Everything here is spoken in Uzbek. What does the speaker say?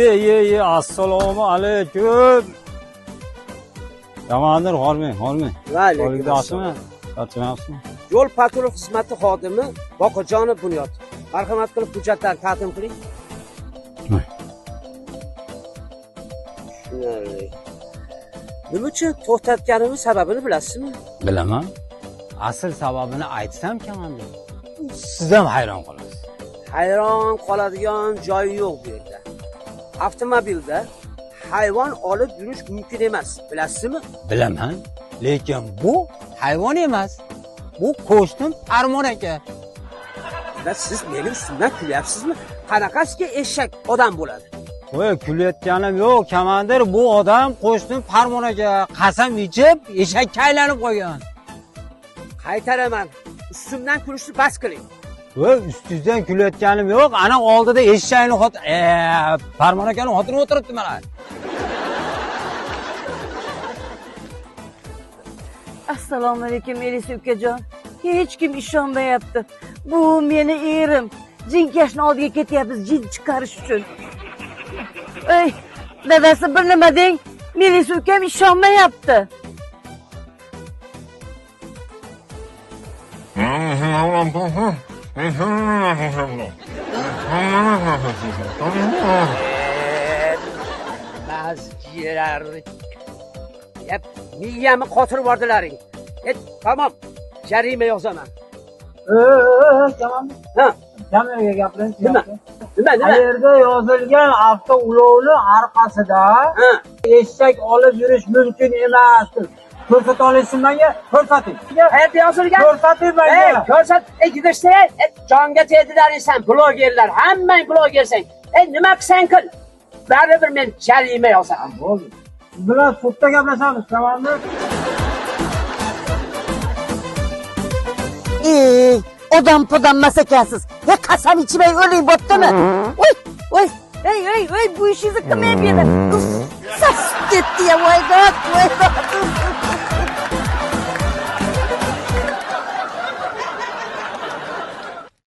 Ye, assalomu alaykum. Yamandir, hormang. Alaykum assalom. Yaxshimi? Yo'l patrul xizmati xodimi Boqajonov Bunyod. Marhamat qilib hujjatlarni taqdim qiling. Tushunarli. Nima uchun to'xtatganimiz sababini bilasizmi? Bilaman. Asl sababini aytsam komandir. Siz ham hayron qolasiz. Hayron qoladigan joyi yo'q bu yerda. Avtomobilda hayvon olib yurish mumkin emas, bilasizmi? Bilaman, lekin bu hayvon emas. Bu qo'shnim Farmon aka. Siz meni ustimdan kulyapsizmi? Qanaqasiga eshak odam bo'ladi? Voy, kulayotganim yo'q, komandir. Bu odam qo'shnim Farmon aka qasam ichib eshakka aylanib qolgan. Qaytaraman. Ustimdan kulishni bas qiling. Voy, ustingizdan kulayotganim yo'q. Ana oldida eshakni Farmon akaning xotini o'tiribdi mana. Assalomu alaykum Elisa ukajon. Hech kim ishonmayapti. Bu meni erim. Jinkashni oldiga ketyapmiz jin chiqarish uchun. Ey, dadasi bir nima deng. Melisa ukam ishonmayapti. Mazgilarni miyamni qotirib bordilaring. Tamam, jarima yozaman. Tamam. Ha, Kameraga gapiring. nima? Qayerda yozilgan avtoulovni orqasida eshak olib yurish mumkin emas. Ko'rsata olasizmi menga? Ko'rsating. Qayerda yozilgan? Ko'rsating menga. Ko'rsat, gidishday, jonga tegdilaring sen, blogerlar, hammang blogersang. Nima qilsang qil. Baribir men jarima yozaman. Bo'ldi. Siz bilan sudda gaplashamiz, tamommi? Odam podam masakasiz. Qasam ichmay o'ling bo'ptimi? Voy, bu ishingizni qilmayapman. Sas ketdi ya, voy God.